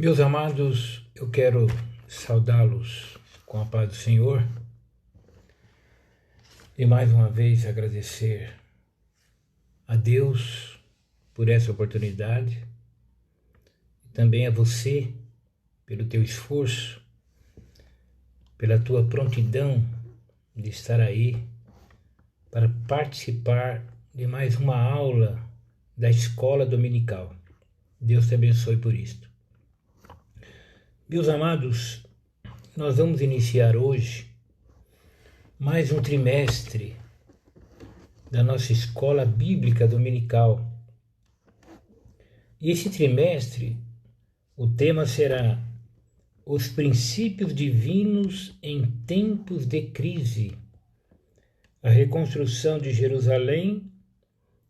Meus amados, eu quero saudá-los com a paz do Senhor e mais uma vez agradecer a Deus por essa oportunidade e também a você pelo teu esforço, pela tua prontidão de estar aí para participar de mais uma aula da escola dominical. Deus te abençoe por isto. Meus amados, nós vamos iniciar hoje mais um trimestre da nossa escola bíblica dominical. E esse trimestre, o tema será os princípios divinos em tempos de crise, a reconstrução de Jerusalém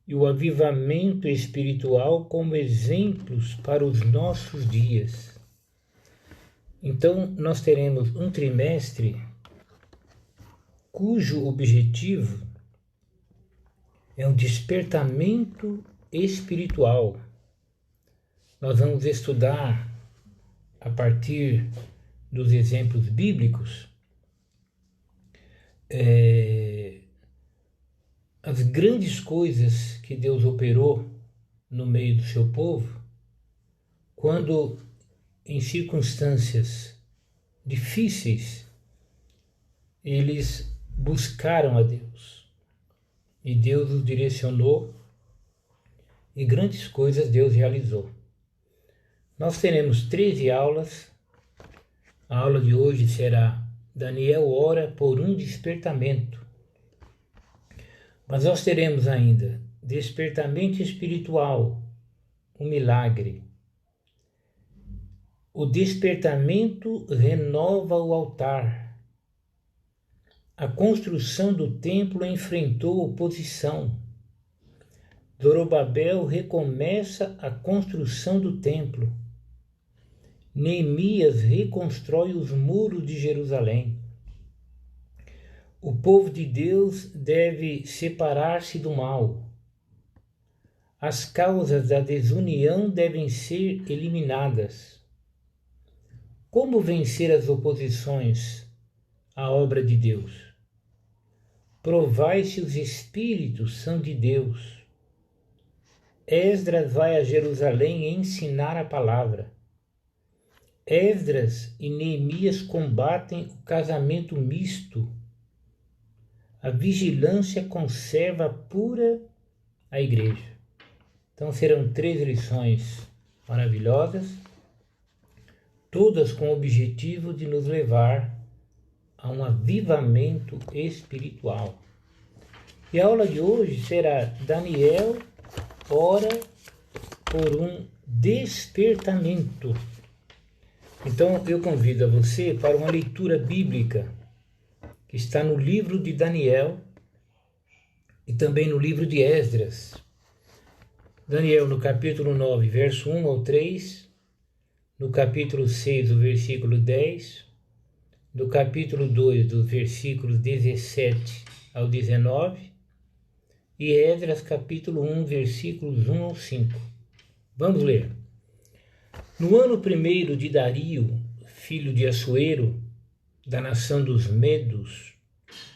e o avivamento espiritual como exemplos para os nossos dias. Então, nós teremos um trimestre cujo objetivo é um despertamento espiritual. Nós vamos estudar, a partir dos exemplos bíblicos, as grandes coisas que Deus operou no meio do seu povo, quando em circunstâncias difíceis eles buscaram a Deus e Deus os direcionou e grandes coisas Deus realizou. Nós teremos 13 aulas. A aula de hoje será Daniel ora por um despertamento. Mas nós teremos ainda despertamento espiritual, um milagre. O despertamento renova o altar. A construção do templo enfrentou oposição. Zorobabel recomeça a construção do templo. Neemias reconstrói os muros de Jerusalém. O povo de Deus deve separar-se do mal. As causas da desunião devem ser eliminadas. Como vencer as oposições à obra de Deus? Provai se os espíritos são de Deus. Esdras vai a Jerusalém ensinar a palavra. Esdras e Neemias combatem o casamento misto. A vigilância conserva pura a igreja. Então serão 3 lições maravilhosas, todas com o objetivo de nos levar a um avivamento espiritual. E a aula de hoje será Daniel ora por um despertamento. Então eu convido a você para uma leitura bíblica que está no livro de Daniel e também no livro de Esdras. Daniel no capítulo 9, verso 1 ao 3, no capítulo 6, do versículo 10, no capítulo 2, dos versículos 17 ao 19, e Esdras capítulo 1, versículos 1 ao 5. Vamos ler. No ano 1º de Dario, filho de Assuero, da nação dos Medos,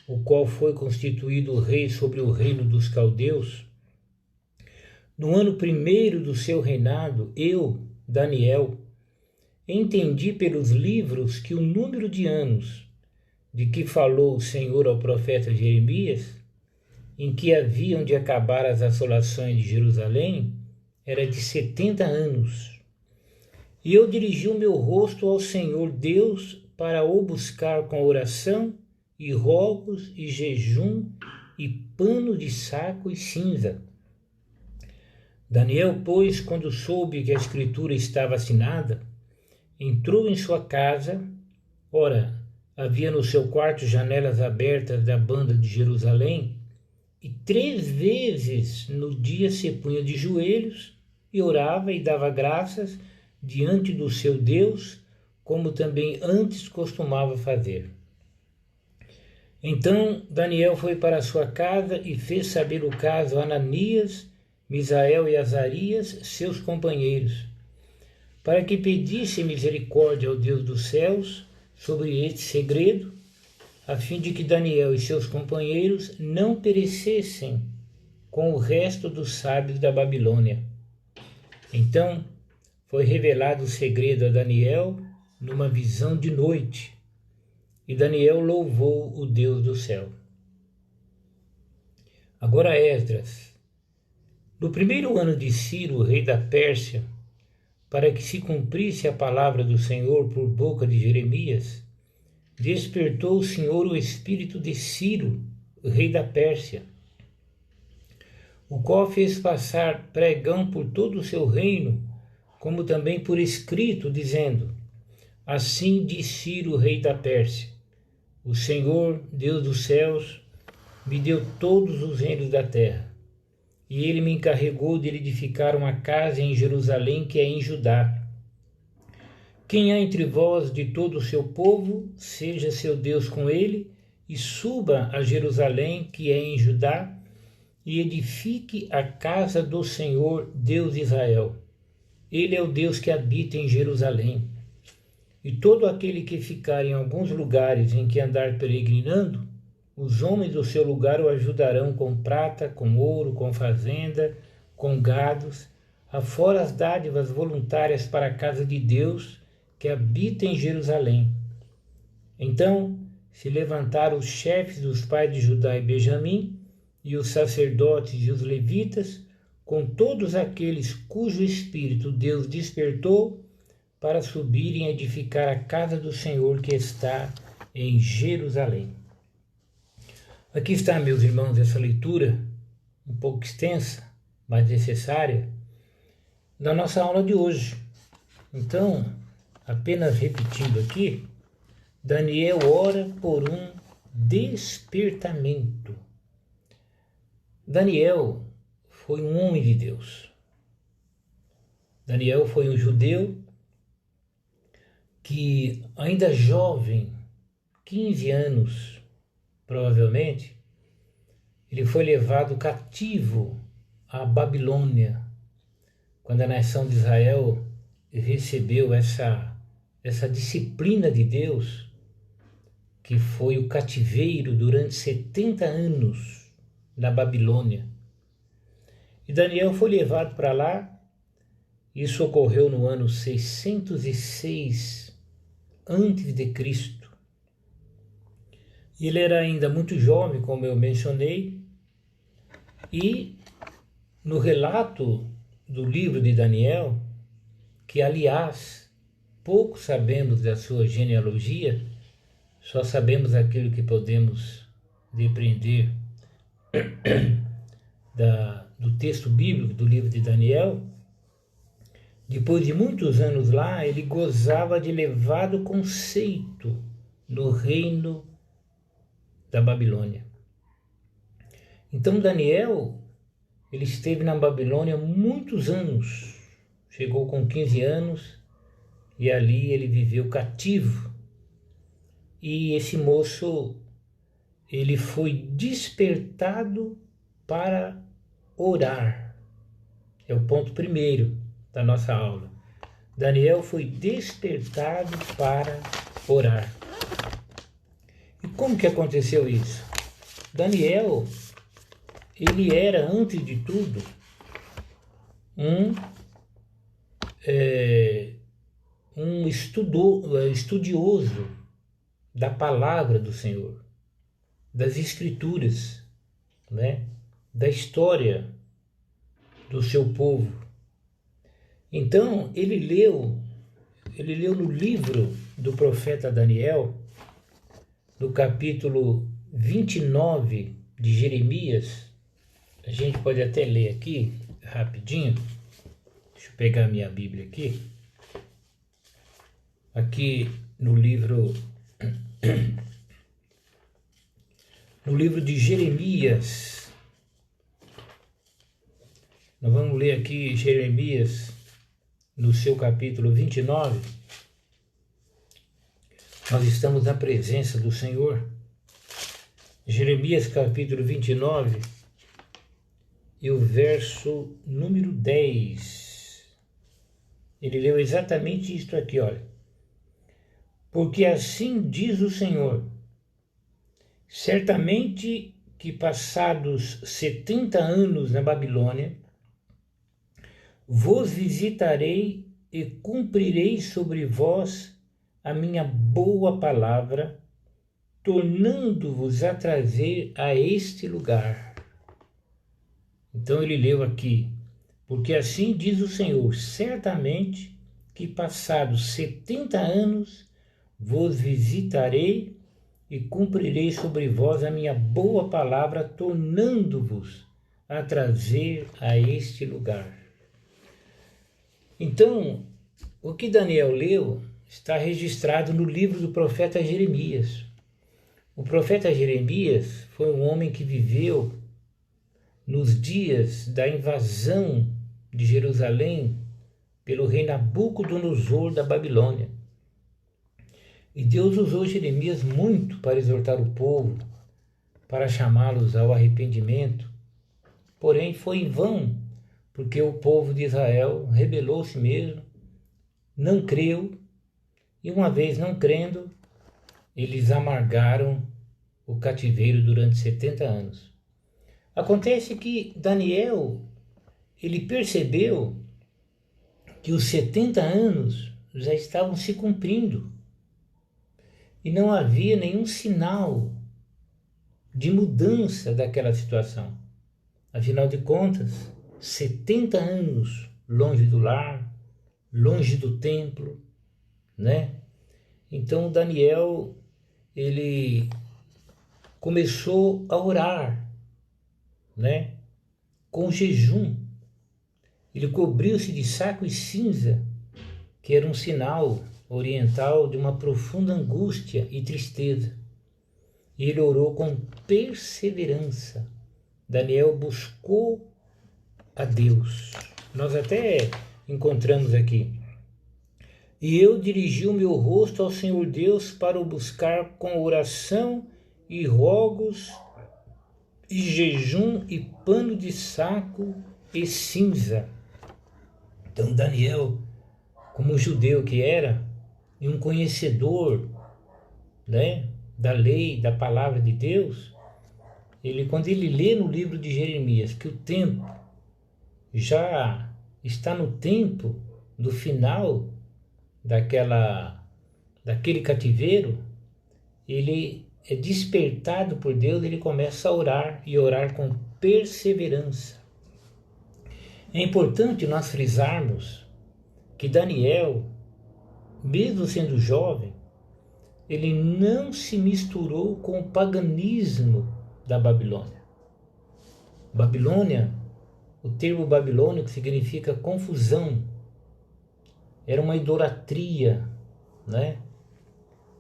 o qual foi constituído rei sobre o reino dos caldeus, no ano 1º do seu reinado, eu, Daniel, entendi pelos livros que o número de anos de que falou o Senhor ao profeta Jeremias, em que haviam de acabar as assolações de Jerusalém, era de 70 anos. E eu dirigi o meu rosto ao Senhor Deus para o buscar com oração e rogos e jejum e pano de saco e cinza. Daniel, pois, quando soube que a escritura estava assinada, entrou em sua casa. Ora, havia no seu quarto janelas abertas da banda de Jerusalém, e 3 vezes no dia se punha de joelhos e orava e dava graças diante do seu Deus, como também antes costumava fazer. Então Daniel foi para a sua casa e fez saber o caso a Ananias, Misael e Azarias, seus companheiros. para que pedisse misericórdia ao Deus dos céus sobre este segredo, a fim de que Daniel e seus companheiros não perecessem com o resto dos sábios da Babilônia. Então foi revelado o segredo a Daniel numa visão de noite, e Daniel louvou o Deus do céu. Agora Esdras. No primeiro ano de Ciro, rei da Pérsia, para que se cumprisse a palavra do Senhor por boca de Jeremias, despertou o Senhor o espírito de Ciro, rei da Pérsia, o qual fez passar pregão por todo o seu reino, como também por escrito, dizendo: Assim diz Ciro, rei da Pérsia: O Senhor, Deus dos céus, me deu todos os reinos da terra, e ele me encarregou de edificar uma casa em Jerusalém, que é em Judá. Quem há entre vós de todo o seu povo, seja seu Deus com ele, e suba a Jerusalém, que é em Judá, e edifique a casa do Senhor, Deus de Israel. Ele é o Deus que habita em Jerusalém. E todo aquele que ficar em alguns lugares em que andar peregrinando, os homens do seu lugar o ajudarão com prata, com ouro, com fazenda, com gados, afora as dádivas voluntárias para a casa de Deus, que habita em Jerusalém. Então se levantaram os chefes dos pais de Judá e Benjamim, e os sacerdotes e os levitas, com todos aqueles cujo espírito Deus despertou, para subirem a edificar a casa do Senhor que está em Jerusalém. Aqui está, meus irmãos, essa leitura, um pouco extensa, mas necessária, da nossa aula de hoje. Então, apenas repetindo aqui, Daniel ora por um despertamento. Daniel foi um homem de Deus. Daniel foi um judeu que, ainda jovem, 15 anos provavelmente, ele foi levado cativo à Babilônia, quando a nação de Israel recebeu essa disciplina de Deus, que foi o cativeiro durante 70 anos na Babilônia. E Daniel foi levado para lá. Isso ocorreu no ano 606 a.C. Ele era ainda muito jovem, como eu mencionei, e no relato do livro de Daniel, que aliás pouco sabemos da sua genealogia, só sabemos aquilo que podemos depreender do texto bíblico do livro de Daniel. Depois de muitos anos lá, ele gozava de elevado conceito no reino da Babilônia. Então Daniel, ele esteve na Babilônia muitos anos, chegou com 15 anos e ali ele viveu cativo. E esse moço, ele foi despertado para orar. É o ponto primeiro da nossa aula. Daniel foi despertado para orar. E como que aconteceu isso? Daniel, ele era, antes de tudo, um estudioso da palavra do Senhor, das Escrituras, né? Da história do seu povo. Então, ele leu no livro do profeta Daniel, no capítulo 29 de Jeremias. A gente pode até ler aqui, rapidinho. Deixa eu pegar a minha Bíblia aqui. Aqui no livro de Jeremias. Nós vamos ler aqui Jeremias, no seu capítulo 29. Nós estamos na presença do Senhor. Jeremias capítulo 29 e o verso número 10. Ele leu exatamente isto aqui, olha. Porque assim diz o Senhor, certamente que passados 70 anos na Babilônia, vos visitarei e cumprirei sobre vós a minha boa palavra, tornando-vos a trazer a este lugar. Então ele leu aqui, porque assim diz o Senhor, certamente que passados 70 anos vos visitarei e cumprirei sobre vós a minha boa palavra, tornando-vos a trazer a este lugar. Então, o que Daniel leu está registrado no livro do profeta Jeremias. O profeta Jeremias foi um homem que viveu nos dias da invasão de Jerusalém pelo rei Nabucodonosor da Babilônia. E Deus usou Jeremias muito para exortar o povo, para chamá-los ao arrependimento. Porém, foi em vão, porque o povo de Israel rebelou-se mesmo, não creu, e uma vez não crendo, eles amargaram o cativeiro durante 70 anos. Acontece que Daniel, ele percebeu que os 70 anos já estavam se cumprindo e não havia nenhum sinal de mudança daquela situação. Afinal de contas, 70 anos longe do lar, longe do templo, né? Então Daniel, ele começou a orar, né? Com jejum. Ele cobriu-se de saco e cinza, que era um sinal oriental de uma profunda angústia e tristeza. E ele orou com perseverança. Daniel buscou a Deus. Nós até encontramos aqui. E eu dirigi o meu rosto ao Senhor Deus para o buscar com oração e rogos e jejum e pano de saco e cinza. Então Daniel, como judeu que era, e um conhecedor, né, da lei, da palavra de Deus, quando ele lê no livro de Jeremias que o tempo já está no tempo do final daquele cativeiro, ele é despertado por Deus, ele começa a orar e orar com perseverança. É importante nós frisarmos que Daniel, mesmo sendo jovem, ele não se misturou com o paganismo da Babilônia. Babilônia, o termo babilônico significa confusão, era uma idolatria, né?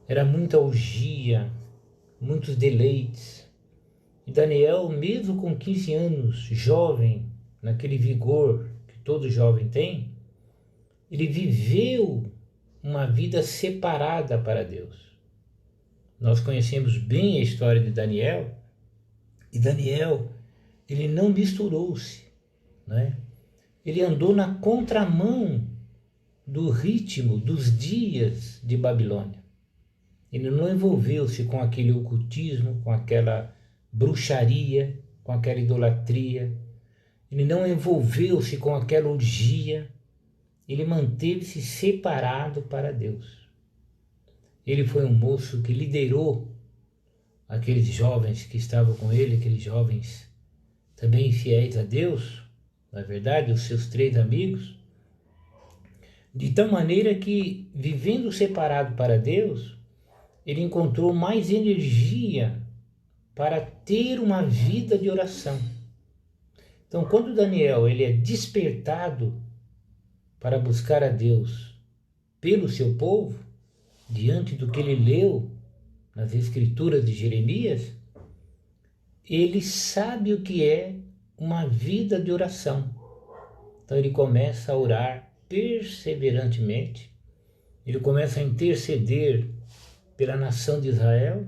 Era muita orgia, muitos deleites. E Daniel, mesmo com 15 anos, jovem, naquele vigor que todo jovem tem, ele viveu uma vida separada para Deus. Nós conhecemos bem a história de Daniel, e Daniel, ele não misturou-se, né? Ele andou na contramão do ritmo dos dias de Babilônia. Ele não envolveu-se com aquele ocultismo, com aquela bruxaria, com aquela idolatria. Ele não envolveu-se com aquela orgia. Ele manteve-se separado para Deus. Ele foi um moço que liderou aqueles jovens que estavam com ele, aqueles jovens também fiéis a Deus, na verdade, os seus 3 amigos, de tal maneira que, vivendo separado para Deus, ele encontrou mais energia para ter uma vida de oração. Então, quando Daniel ele é despertado para buscar a Deus pelo seu povo, diante do que ele leu nas escrituras de Jeremias, ele sabe o que é uma vida de oração. Então ele começa a orar perseverantemente, ele começa a interceder pela nação de Israel,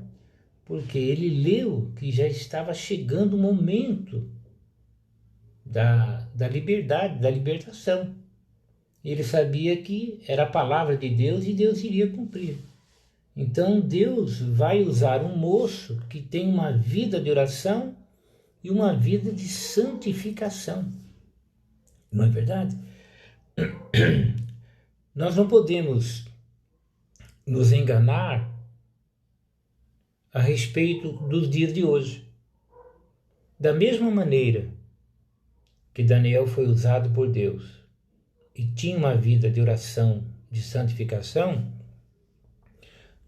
porque ele leu que já estava chegando o momento da liberdade, da libertação. ele sabia que era a palavra de Deus e Deus iria cumprir. Então Deus vai usar um moço que tem uma vida de oração e uma vida de santificação. Não é verdade? Nós não podemos nos enganar a respeito dos dias de hoje. Da mesma maneira que Daniel foi usado por Deus e tinha uma vida de oração, de santificação,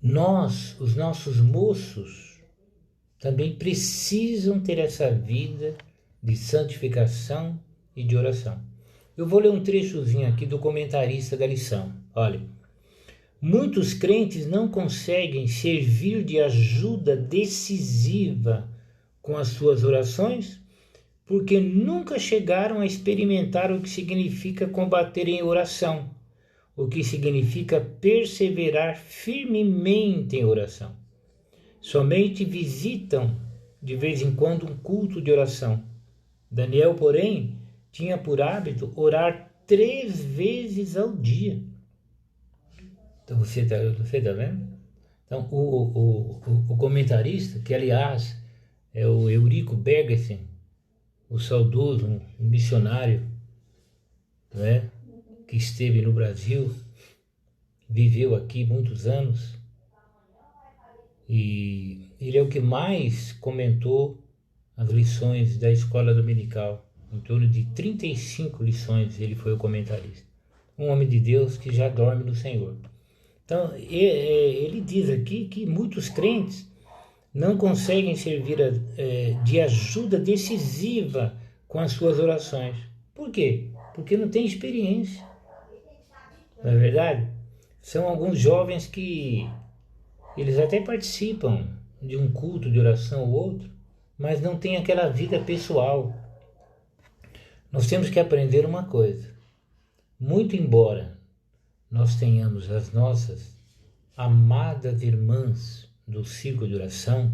nós, os nossos moços, também precisam ter essa vida de santificação e de oração. Eu vou ler um trechozinho aqui do comentarista da lição. Olha, muitos crentes não conseguem servir de ajuda decisiva com as suas orações porque nunca chegaram a experimentar o que significa combater em oração, o que significa perseverar firmemente em oração. Somente visitam de vez em quando um culto de oração. Daniel, porém, tinha por hábito orar 3 vezes ao dia. Então você tá vendo? Então o comentarista, que aliás é o Eurico Bergesen, o saudoso missionário, né, que esteve no Brasil, viveu aqui muitos anos, e ele é o que mais comentou as lições da escola dominical. Em torno de 35 lições ele foi o comentarista. Um homem de Deus que já dorme no Senhor. Então ele diz aqui que muitos crentes não conseguem servir de ajuda decisiva com as suas orações. Por quê? Porque não tem experiência. Não é verdade? São alguns jovens que eles até participam de um culto de oração ou outro, mas não têm aquela vida pessoal. Nós temos que aprender uma coisa. Muito embora nós tenhamos as nossas amadas irmãs do círculo de oração,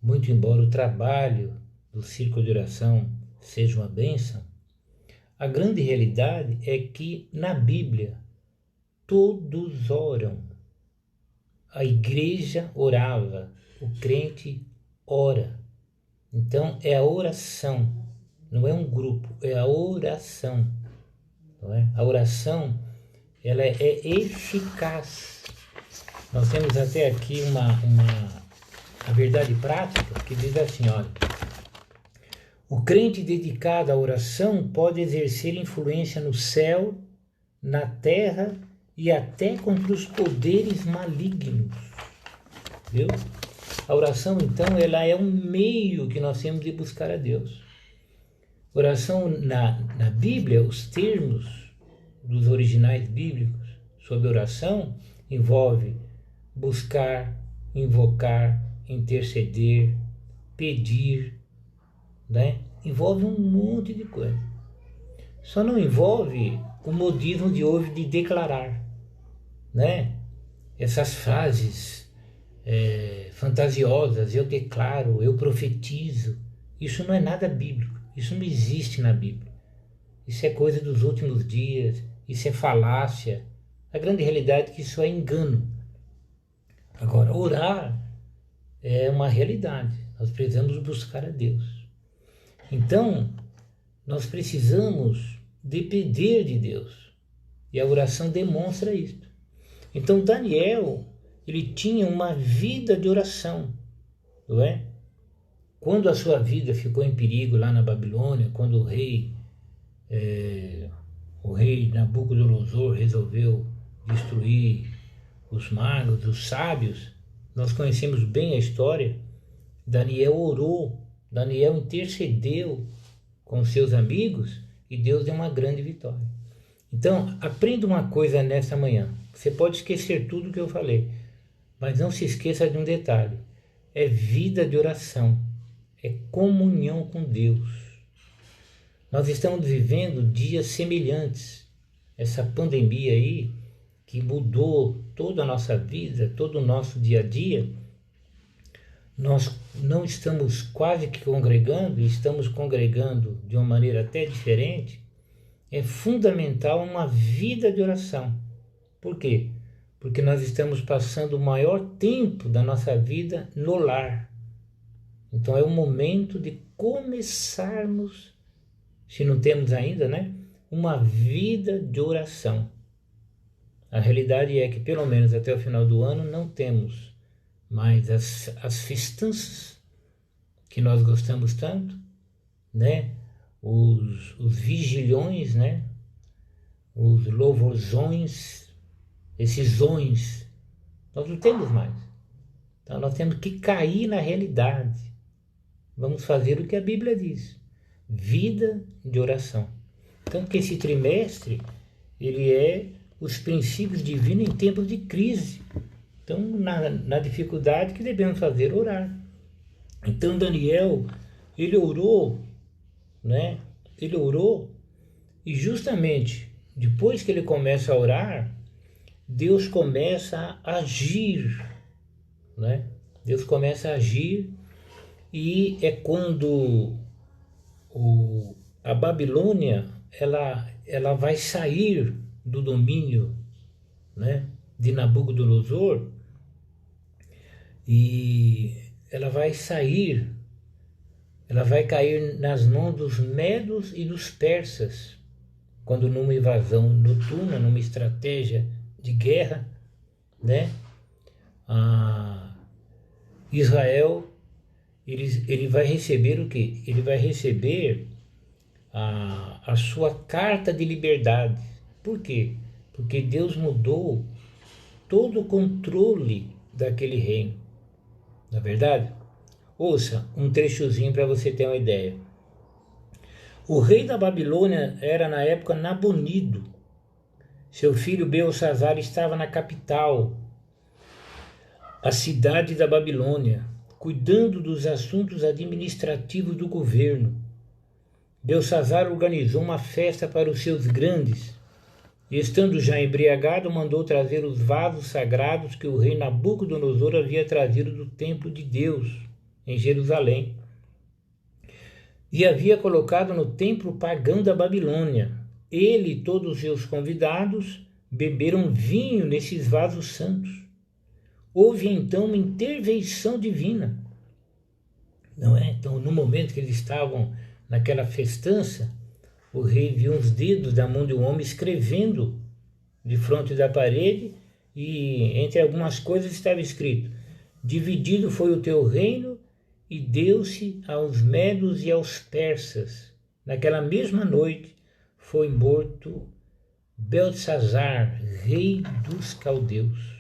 muito embora o trabalho do círculo de oração seja uma bênção, a grande realidade é que na Bíblia todos oram. A igreja orava, o crente ora. Então é a oração, não é um grupo, é a oração. Não é? A oração, ela é eficaz. Nós temos até aqui a verdade prática que diz assim, olha, o crente dedicado à oração pode exercer influência no céu, na terra e até contra os poderes malignos. Viu? A oração, então, ela é um meio que nós temos de buscar a Deus. Oração, na Bíblia, os termos dos originais bíblicos sobre oração envolve buscar, invocar, interceder, pedir, né? Envolve um monte de coisa. Só não envolve o modismo de hoje de declarar, né? Essas frases fantasiosas, eu declaro, eu profetizo, isso não é nada bíblico, isso não existe na Bíblia. Isso é coisa dos últimos dias, isso é falácia. A grande realidade é que isso é engano. Agora, orar é uma realidade, nós precisamos buscar a Deus. Então, nós precisamos depender de Deus, e a oração demonstra isso. Então, Daniel, ele tinha uma vida de oração, não é? Quando a sua vida ficou em perigo lá na Babilônia, quando o rei Nabucodonosor resolveu destruir os magos, os sábios, nós conhecemos bem a história. Daniel orou, Daniel intercedeu com seus amigos e Deus deu uma grande vitória. Então, aprenda uma coisa nessa manhã. Você pode esquecer tudo que eu falei, mas não se esqueça de um detalhe. É vida de oração, é comunhão com Deus. Nós estamos vivendo dias semelhantes. Essa pandemia aí, que mudou toda a nossa vida, todo o nosso dia a dia, nós não estamos quase que congregando, estamos congregando de uma maneira até diferente, é fundamental uma vida de oração. Por quê? Porque nós estamos passando o maior tempo da nossa vida no lar. Então é o momento de começarmos, se não temos ainda, né, uma vida de oração. A realidade é que pelo menos até o final do ano não temos mais as festanças que nós gostamos tanto, né? Os vigilhões, né? Os louvorzões, esses zões, nós não temos mais. Então nós temos que cair na realidade. Vamos fazer o que a Bíblia diz. Vida de oração. Tanto que esse trimestre, ele é os princípios divinos em tempos de crise. Então, na dificuldade, que devemos fazer? Orar. Então, Daniel, ele orou, né? Ele orou e justamente depois que ele começa a orar, Deus começa a agir, né? Deus começa a agir e é quando a Babilônia ela vai sair do domínio, né, de Nabucodonosor, e ela vai cair nas mãos dos medos e dos persas, quando numa invasão noturna, numa estratégia de guerra, né, Israel, ele vai receber o quê? Ele vai receber a sua carta de liberdade. Por quê? Porque Deus mudou todo o controle daquele reino. Não é verdade? Ouça um trechozinho para você ter uma ideia. O rei da Babilônia era na época Nabonido. Seu filho Belsassar estava na capital, a cidade da Babilônia, cuidando dos assuntos administrativos do governo. Belsassar organizou uma festa para os seus grandes e, estando já embriagado, mandou trazer os vasos sagrados que o rei Nabucodonosor havia trazido do templo de Deus em Jerusalém e havia colocado no templo pagão da Babilônia. Ele e todos os seus convidados beberam vinho nesses vasos santos. Houve então uma intervenção divina, não é? Então, no momento que eles estavam naquela festança, o rei viu uns dedos da mão de um homem escrevendo de frente da parede, e entre algumas coisas estava escrito: dividido foi o teu reino e deu-se aos medos e aos persas. Naquela mesma noite foi morto Belsassar, rei dos caldeus.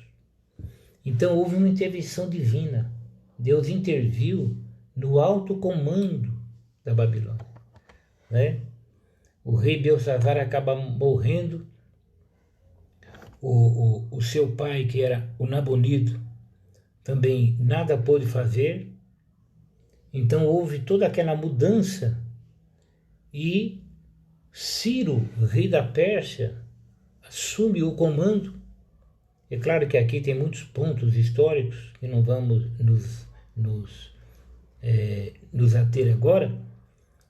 Então houve uma intervenção divina. Deus interviu no alto comando da Babilônia, né? O rei Belsassar acaba morrendo. O seu pai, que era o Nabonido, também nada pôde fazer. Então houve toda aquela mudança e Ciro, rei da Pérsia, assume o comando. É claro que aqui tem muitos pontos históricos que não vamos nos ater agora,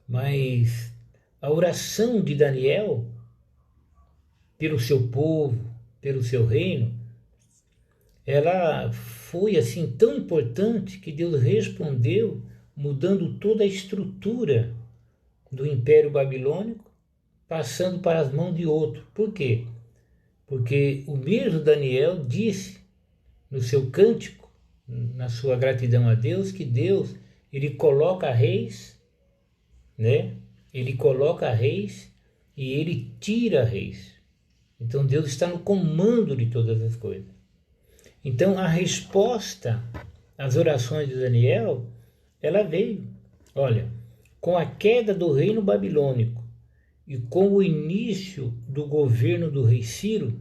mas a oração de Daniel pelo seu povo, pelo seu reino, ela foi assim tão importante que Deus respondeu mudando toda a estrutura do Império Babilônico, passando para as mãos de outro. Por quê? Porque o mesmo Daniel disse no seu cântico, na sua gratidão a Deus, que Deus, ele coloca reis, né? Ele coloca reis e ele tira reis. Então Deus está no comando de todas as coisas. Então a resposta às orações de Daniel, ela veio. Olha, com a queda do reino babilônico e com o início do governo do rei Ciro,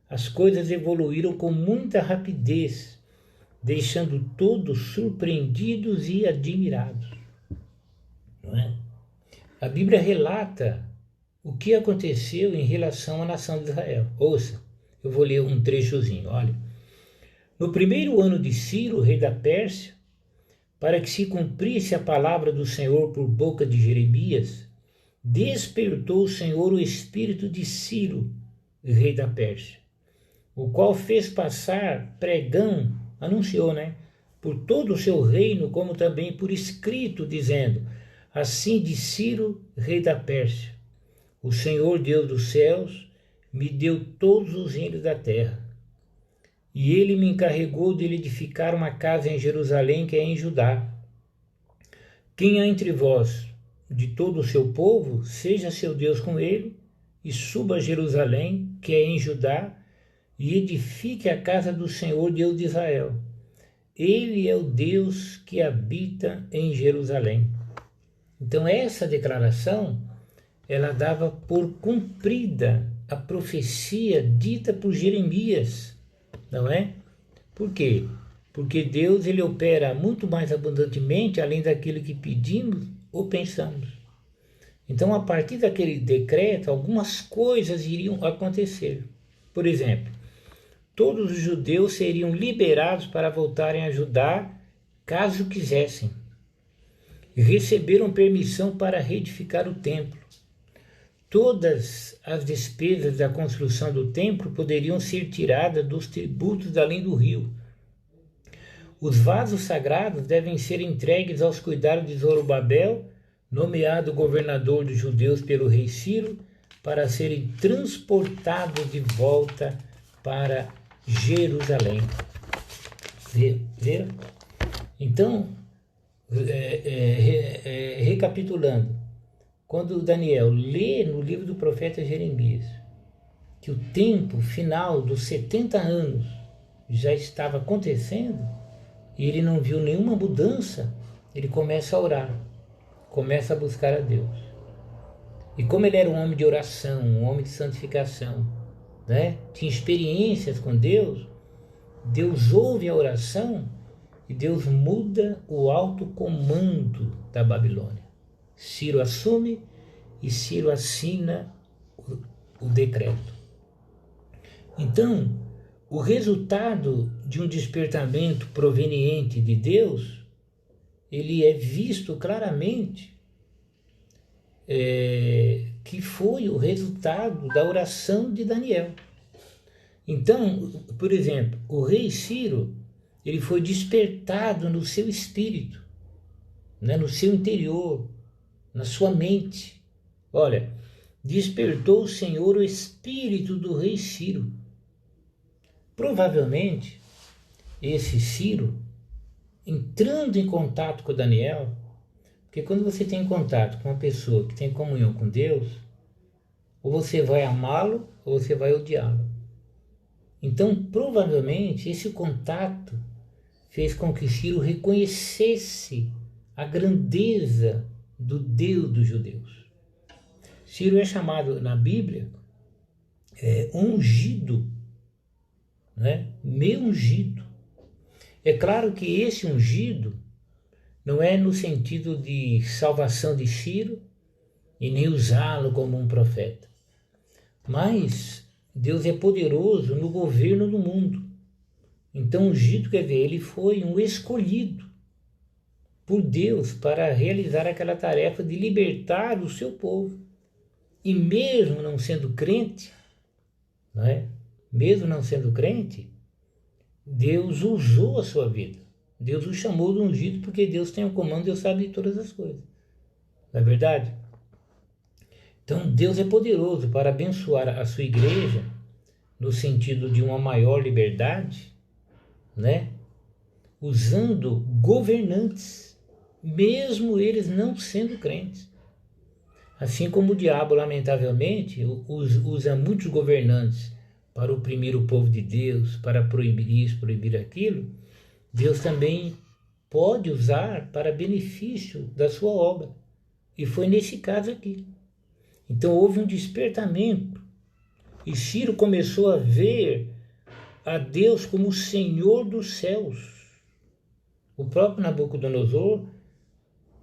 as coisas evoluíram com muita rapidez, deixando todos surpreendidos e admirados. Não é? A Bíblia relata o que aconteceu em relação à nação de Israel. Ouça, eu vou ler um trechozinho, olha. No primeiro ano de Ciro, rei da Pérsia, para que se cumprisse a palavra do Senhor por boca de Jeremias, despertou o Senhor o espírito de Ciro, rei da Pérsia, o qual fez passar pregão, anunciou, por todo o seu reino, como também por escrito, dizendo: assim diz Ciro, rei da Pérsia: o Senhor Deus dos céus me deu todos os reinos da terra, e ele me encarregou de lhe edificar uma casa em Jerusalém, que é em Judá. Quem há entre vós de todo o seu povo, seja seu Deus com ele, e suba a Jerusalém, que é em Judá, e edifique a casa do Senhor Deus de Israel. Ele é o Deus que habita em Jerusalém. Então essa declaração, ela dava por cumprida a profecia dita por Jeremias, não é? Por quê? Porque Deus, ele opera muito mais abundantemente além daquilo que pedimos ou pensamos. Então, a partir daquele decreto, algumas coisas iriam acontecer. Por exemplo, todos os judeus seriam liberados para voltarem a Judá, caso quisessem. Receberam permissão para reedificar o templo. Todas as despesas da construção do templo poderiam ser tiradas dos tributos além do rio. Os vasos sagrados devem ser entregues aos cuidados de Zorobabel, nomeado governador dos judeus pelo rei Ciro, para serem transportados de volta para Jerusalém. Viram? Então, recapitulando, quando Daniel lê no livro do profeta Jeremias que o tempo final dos 70 anos já estava acontecendo e ele não viu nenhuma mudança, ele começa a orar, começa a buscar a Deus. E como ele era um homem de oração, um homem de santificação, tinha experiências com Deus, Deus ouve a oração e Deus muda o alto comando da Babilônia. Ciro assume e Ciro assina o decreto. Então, o resultado de um despertamento proveniente de Deus, ele é visto claramente que foi o resultado da oração de Daniel. Então, por exemplo, o rei Ciro, ele foi despertado no seu espírito, no seu interior, na sua mente. Olha, despertou o Senhor o espírito do rei Ciro. Provavelmente, esse Ciro, entrando em contato com Daniel, porque quando você tem contato com uma pessoa que tem comunhão com Deus, ou você vai amá-lo, ou você vai odiá-lo. Então, provavelmente, esse contato fez com que Ciro reconhecesse a grandeza do Deus dos judeus. Ciro é chamado na Bíblia ungido, meu ungido. É claro que esse ungido não é no sentido de salvação de Ciro e nem usá-lo como um profeta, mas Deus é poderoso no governo do mundo. Então, ungido quer dizer, ele foi um escolhido por Deus para realizar aquela tarefa de libertar o seu povo. E mesmo não sendo crente, mesmo não sendo crente, Deus usou a sua vida. Deus o chamou de ungido porque Deus tem o comando, Deus sabe de todas as coisas. Não é verdade? Então, Deus é poderoso para abençoar a sua igreja no sentido de uma maior liberdade, usando governantes, mesmo eles não sendo crentes. Assim como o diabo, lamentavelmente, usa muitos governantes para oprimir o povo de Deus, para proibir isso, proibir aquilo, Deus também pode usar para benefício da sua obra. E foi nesse caso aqui. Então houve um despertamento e Ciro começou a ver a Deus como o Senhor dos céus. O próprio Nabucodonosor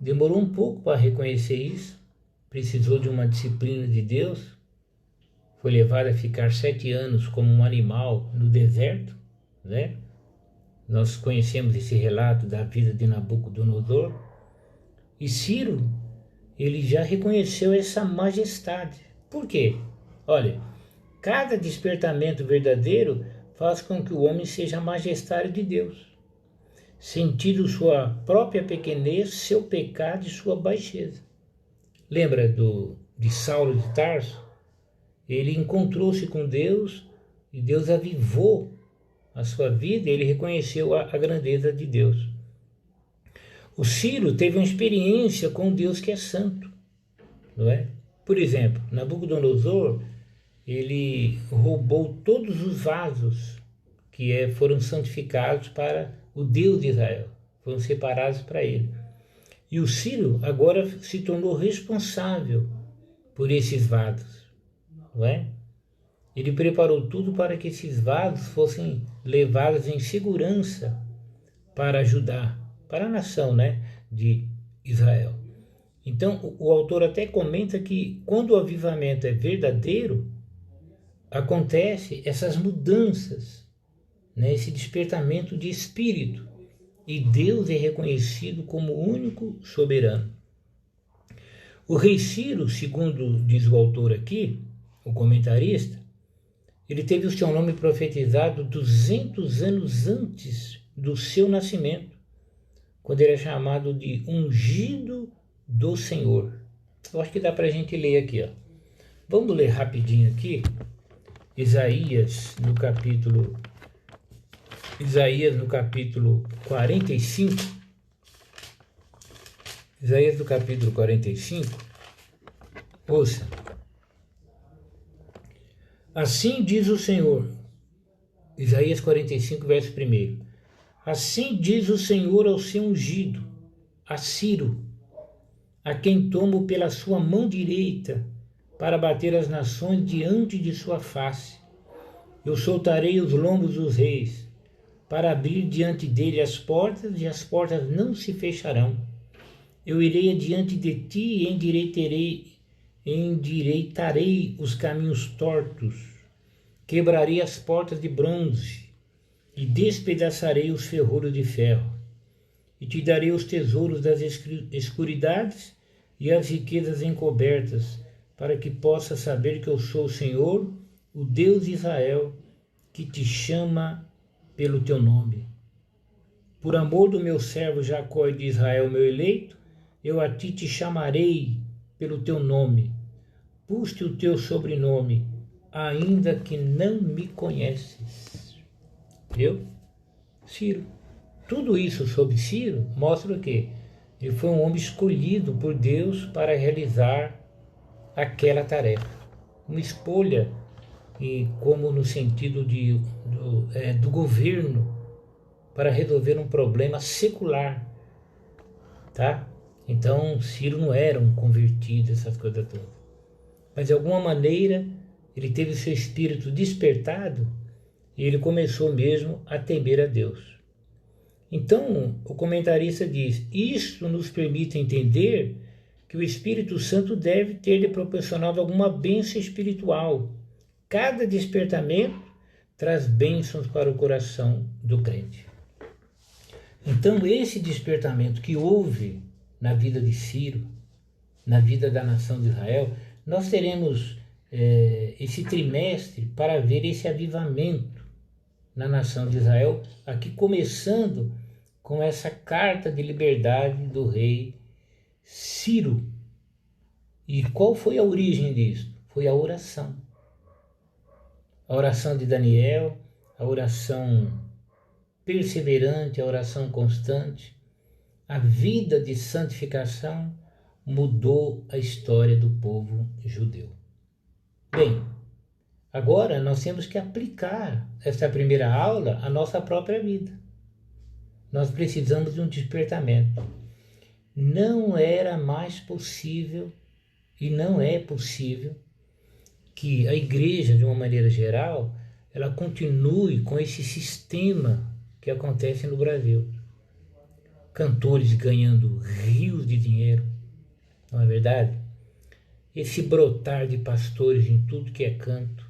demorou um pouco para reconhecer isso, precisou de uma disciplina de Deus, foi levado a ficar 7 anos como um animal no deserto, Nós conhecemos esse relato da vida de Nabucodonosor. E Ciro, ele já reconheceu essa majestade. Por quê? Olha, cada despertamento verdadeiro faz com que o homem seja a majestade de Deus, sentindo sua própria pequenez, seu pecado e sua baixeza. Lembra de Saulo de Tarso? Ele encontrou-se com Deus e Deus avivou a sua vida e ele reconheceu a grandeza de Deus. O Ciro teve uma experiência com Deus que é santo, não é? Por exemplo, Nabucodonosor, ele roubou todos os vasos que foram santificados para o Deus de Israel, foram separados para ele. E o Ciro agora se tornou responsável por esses vasos, não é? Ele preparou tudo para que esses vasos fossem levados em segurança para ajudar, para a nação, né, de Israel. Então, o autor até comenta que quando o avivamento é verdadeiro, acontece essas mudanças, né, esse despertamento de espírito, e Deus é reconhecido como o único soberano. O rei Ciro, segundo diz o autor aqui, o comentarista, ele teve o seu nome profetizado 200 anos antes do seu nascimento, quando ele é chamado de ungido do Senhor. Eu acho que dá para a gente ler aqui, ó. Vamos ler rapidinho aqui, Isaías no capítulo 45. Isaías do capítulo 45. Ouça. Assim diz o Senhor, Isaías 45, verso 1. Assim diz o Senhor ao seu ungido, a Ciro, a quem tomo pela sua mão direita, para bater as nações diante de sua face. Eu soltarei os lombos dos reis, para abrir diante dele as portas, e as portas não se fecharão. Eu irei adiante de ti e endireitarei os caminhos tortos, quebrarei as portas de bronze e despedaçarei os ferrolhos de ferro, e te darei os tesouros das escuridades e as riquezas encobertas, para que possas saber que eu sou o Senhor, o Deus de Israel, que te chama pelo teu nome. Por amor do meu servo Jacó e de Israel, meu eleito, eu a ti te chamarei pelo teu nome. Puste o teu sobrenome, ainda que não me conheces. Viu? Ciro. Tudo isso sobre Ciro mostra o quê? Ele foi um homem escolhido por Deus para realizar aquela tarefa. Uma escolha, e como no sentido do governo, para resolver um problema secular. Tá? Então, Ciro não era um convertido, essas coisas todas. Mas de alguma maneira, ele teve o seu espírito despertado e ele começou mesmo a temer a Deus. Então, o comentarista diz, isto nos permite entender que o Espírito Santo deve ter lhe proporcionado alguma bênção espiritual. Cada despertamento traz bênçãos para o coração do crente. Então, esse despertamento que houve na vida de Ciro, na vida da nação de Israel, nós teremos esse trimestre para ver esse avivamento na nação de Israel, aqui começando com essa carta de liberdade do rei Ciro. E qual foi a origem disso? Foi a oração. A oração de Daniel, a oração perseverante, a oração constante, a vida de santificação mudou a história do povo judeu. Bem, agora nós temos que aplicar essa primeira aula à nossa própria vida. Nós precisamos de um despertamento. Não era mais possível e não é possível que a igreja, de uma maneira geral, ela continue com esse sistema que acontece no Brasil. Cantores ganhando rios de dinheiro, não é verdade? Esse brotar de pastores em tudo que é canto,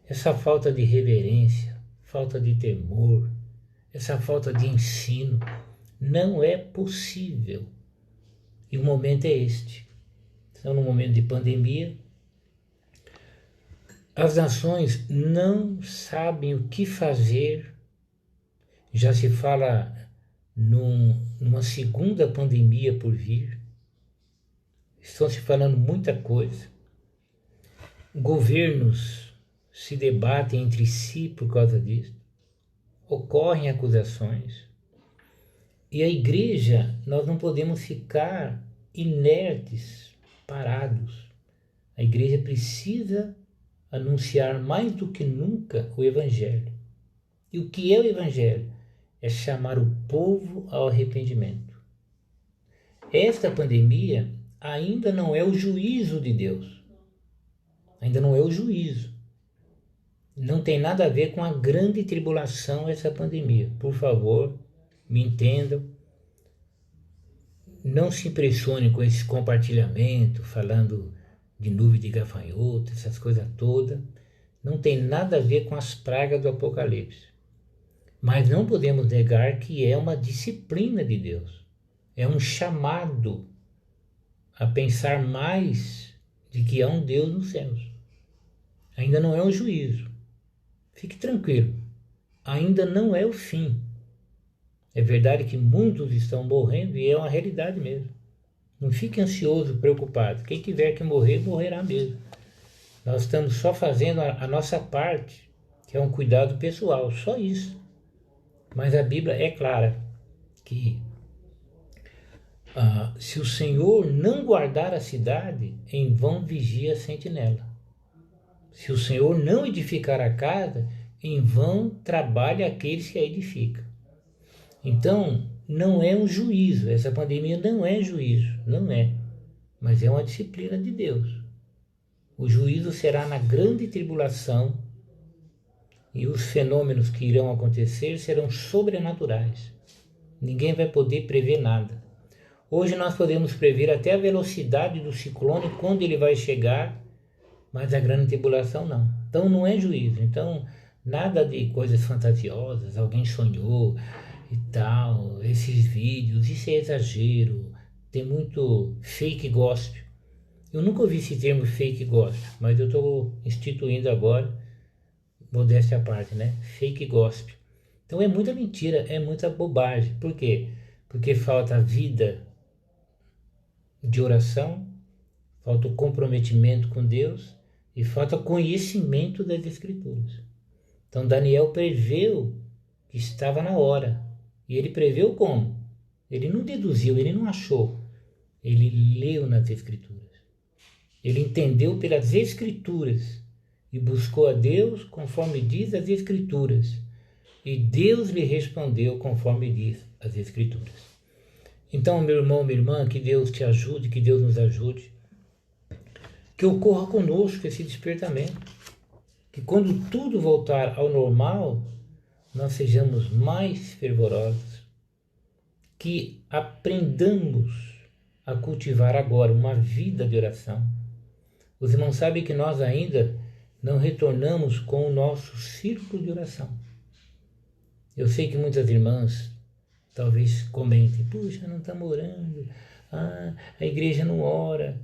essa falta de reverência, falta de temor, essa falta de ensino, não é possível E o momento é este. Estamos num momento de pandemia. As nações não sabem o que fazer. Já se fala numa segunda pandemia por vir. Estão se falando muita coisa. Governos se debatem entre si por causa disso. Ocorrem acusações. E a igreja, nós não podemos ficar inertes, parados. A igreja precisa anunciar mais do que nunca o Evangelho. E o que é o Evangelho? É chamar o povo ao arrependimento. Esta pandemia ainda não é o juízo de Deus. Ainda não é o juízo. Não tem nada a ver com a grande tribulação essa pandemia. Por favor, me entendam. Não se impressione com esse compartilhamento, falando de nuvem de gafanhoto, essas coisas todas. Não tem nada a ver com as pragas do Apocalipse. Mas não podemos negar que é uma disciplina de Deus. É um chamado a pensar mais de que há um Deus nos céus. Ainda não é um juízo. Fique tranquilo. Ainda não é o fim. É verdade que muitos estão morrendo e é uma realidade mesmo. Não fique ansioso, preocupado. Quem tiver que morrer, morrerá mesmo. Nós estamos só fazendo a nossa parte, que é um cuidado pessoal, só isso. Mas a Bíblia é clara que se o Senhor não guardar a cidade, em vão vigia a sentinela. Se o Senhor não edificar a casa, em vão trabalha aqueles que a edificam. Então, não é um juízo, essa pandemia não é juízo, não é, mas é uma disciplina de Deus. O juízo será na grande tribulação e os fenômenos que irão acontecer serão sobrenaturais. Ninguém vai poder prever nada. Hoje nós podemos prever até a velocidade do ciclone, quando ele vai chegar, mas a grande tribulação não. Então não é juízo, então nada de coisas fantasiosas, alguém sonhou e tal, esses vídeos, isso é exagero, tem muito fake gospel. Eu nunca ouvi esse termo fake gospel, mas eu estou instituindo agora, modéstia à parte, né? Fake gospel. Então é muita mentira, é muita bobagem. Por quê? Porque falta vida de oração, falta o comprometimento com Deus e falta conhecimento das Escrituras. Então Daniel preveu que estava na hora. E ele preveu como? Ele não deduziu, ele não achou. Ele leu nas Escrituras. Ele entendeu pelas Escrituras e buscou a Deus conforme diz as Escrituras. E Deus lhe respondeu conforme diz as Escrituras. Então, meu irmão, minha irmã, que Deus te ajude, que Deus nos ajude. Que ocorra conosco esse despertamento. Que quando tudo voltar ao normal, nós sejamos mais fervorosos, que aprendamos a cultivar agora uma vida de oração. Os irmãos sabem que nós ainda não retornamos com o nosso círculo de oração. Eu sei que muitas irmãs talvez comentem, puxa, não estamos orando, a igreja não ora.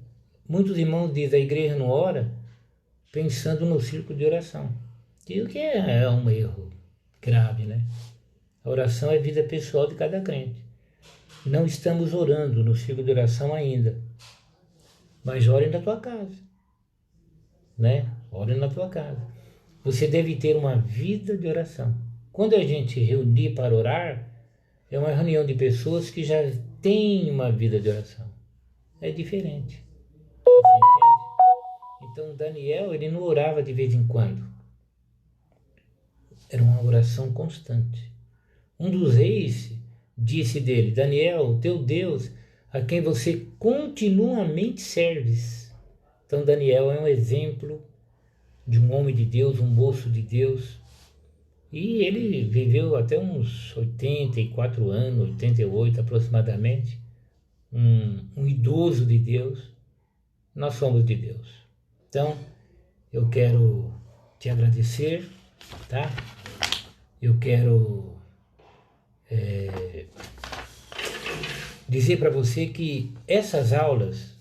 Muitos irmãos dizem, a igreja não ora, pensando no círculo de oração. E o que é um erro grave, né? A oração é vida pessoal de cada crente. Não estamos orando no círculo de oração ainda, mas ore na tua casa, né? Ore na tua casa. Você deve ter uma vida de oração. Quando a gente reunir para orar, é uma reunião de pessoas que já têm uma vida de oração. É diferente. Você entende? Então Daniel, ele não orava de vez em quando. Era uma oração constante. Um dos reis disse dele, Daniel, teu Deus, a quem você continuamente serves. Então Daniel é um exemplo de um homem de Deus, um moço de Deus. E ele viveu até uns 84 anos, 88 aproximadamente. Um idoso de Deus. Nós somos de Deus. Então, eu quero te agradecer, tá? Eu quero dizer para você que essas aulas,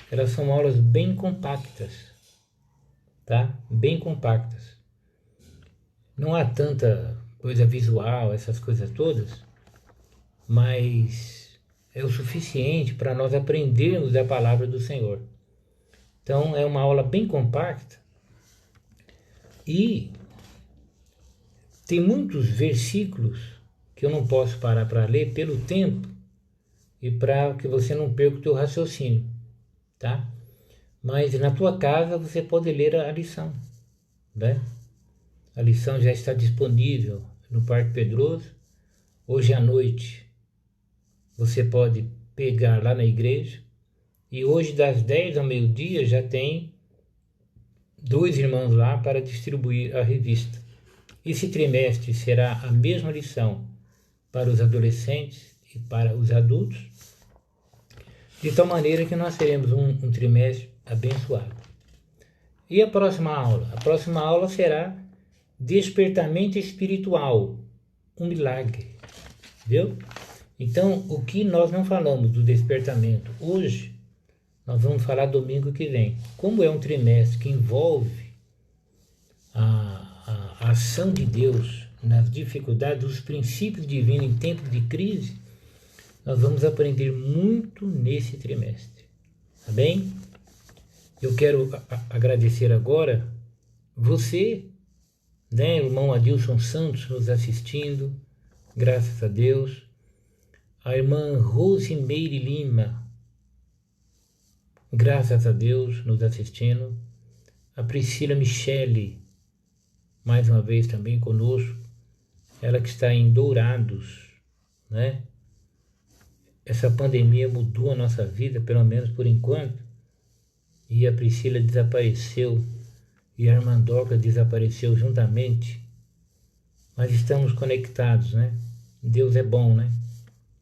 elas são aulas bem compactas, tá? Bem compactas. Não há tanta coisa visual, essas coisas todas, mas é o suficiente para nós aprendermos a palavra do Senhor. Então é uma aula bem compacta e tem muitos versículos que eu não posso parar para ler pelo tempo e para que você não perca o teu raciocínio, tá? Mas na tua casa você pode ler a lição, né? A lição já está disponível no Parque Pedroso. Hoje à noite você pode pegar lá na igreja. E hoje das 10 ao meio-dia já tem 2 irmãos lá para distribuir a revista. Esse trimestre será a mesma lição para os adolescentes e para os adultos, de tal maneira que nós teremos um trimestre abençoado. E a próxima aula? A próxima aula será despertamento espiritual, um milagre, viu? Então, o que nós não falamos do despertamento hoje, nós vamos falar domingo que vem. Como é um trimestre que envolve a ação de Deus nas dificuldades, os princípios divinos em tempos de crise, nós vamos aprender muito nesse trimestre, tá bem? Eu quero agradecer agora você, né, irmão Adilson Santos nos assistindo, graças a Deus. A irmã Rosimeire Lima, graças a Deus, nos assistindo. A Priscila Michele, mais uma vez também conosco. Ela que está em Dourados, né? Essa pandemia mudou a nossa vida, pelo menos por enquanto. E a Priscila desapareceu e a irmã Dorca desapareceu juntamente, mas estamos conectados, né? Deus é bom, né?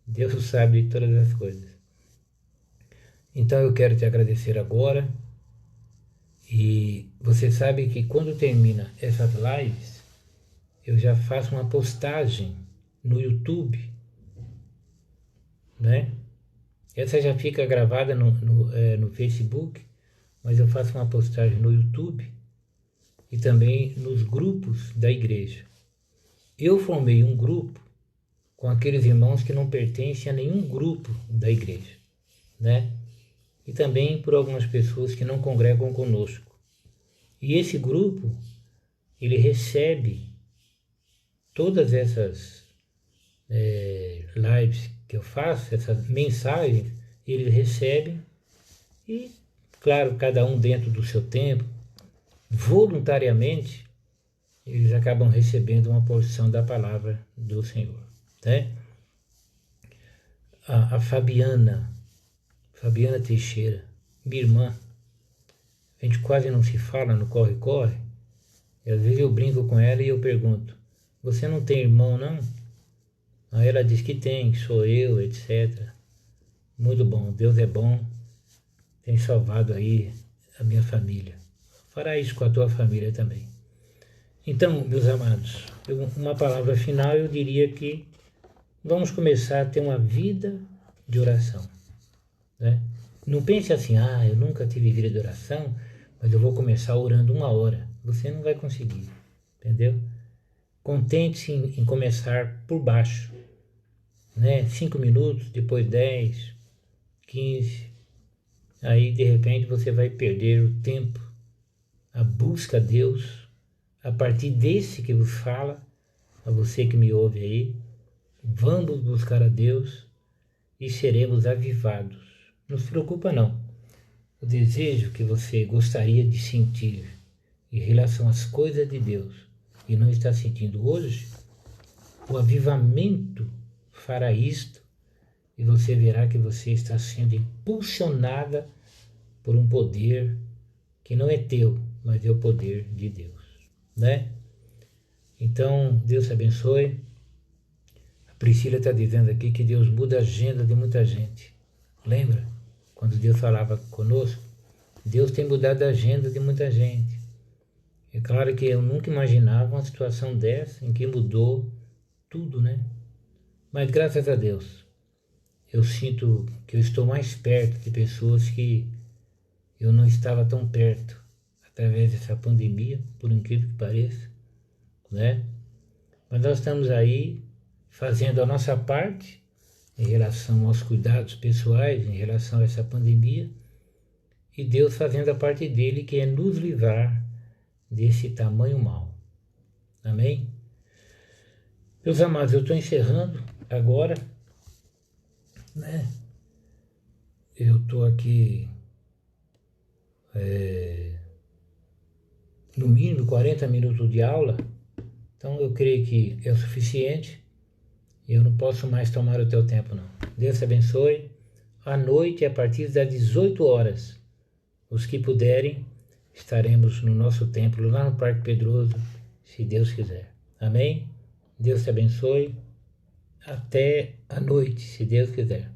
Deus sabe de todas as coisas. Então eu quero te agradecer agora, e você sabe que quando termina essas lives, eu já faço uma postagem no YouTube, né? Essa já fica gravada no Facebook, mas eu faço uma postagem no YouTube e também nos grupos da igreja. Eu formei um grupo com aqueles irmãos que não pertencem a nenhum grupo da igreja, né? E também por algumas pessoas que não congregam conosco. E esse grupo, ele recebe todas essas lives que eu faço, essas mensagens, eles recebem e, claro, cada um dentro do seu tempo, voluntariamente, eles acabam recebendo uma porção da palavra do Senhor, né? A Fabiana Teixeira, minha irmã, a gente quase não se fala no corre-corre, e às vezes eu brinco com ela e eu pergunto, você não tem irmão não? Aí ela diz que tem, que sou eu, etc. Muito bom, Deus é bom, tem salvado aí a minha família. Fará isso com a tua família também. Então, meus amados, uma palavra final, eu diria que vamos começar a ter uma vida de oração, né? Não pense assim, eu nunca tive vida de oração, mas eu vou começar orando 1 hora. Você não vai conseguir, entendeu? Contente-se em começar por baixo, né? 5 minutos, depois 10, 15. Aí, de repente, você vai perder o tempo, a busca a Deus, a partir desse que vos fala, a você que me ouve aí. Vamos buscar a Deus e seremos avivados. Não se preocupa não. O desejo que você gostaria de sentir em relação às coisas de Deus e não está sentindo hoje, o avivamento fará isto e você verá que você está sendo impulsionada por um poder que não é teu, mas é o poder de Deus, né? Então, Deus te abençoe. A Priscila está dizendo aqui que Deus muda a agenda de muita gente. Lembra? Quando Deus falava conosco, Deus tem mudado a agenda de muita gente. É claro que eu nunca imaginava uma situação dessa, em que mudou tudo, né? Mas graças a Deus, eu sinto que eu estou mais perto de pessoas que eu não estava tão perto através dessa pandemia, por incrível que pareça, né? Mas nós estamos aí fazendo a nossa parte em relação aos cuidados pessoais, em relação a essa pandemia, e Deus fazendo a parte dele, que é nos livrar desse tamanho mal. Amém? Meus amados, eu estou encerrando agora, né? Eu estou aqui no mínimo 40 minutos de aula, então eu creio que é o suficiente. Eu não posso mais tomar o teu tempo, não. Deus te abençoe. À noite, a partir das 18 horas, os que puderem, estaremos no nosso templo, lá no Parque Pedroso, se Deus quiser. Amém? Deus te abençoe. Até a noite, se Deus quiser.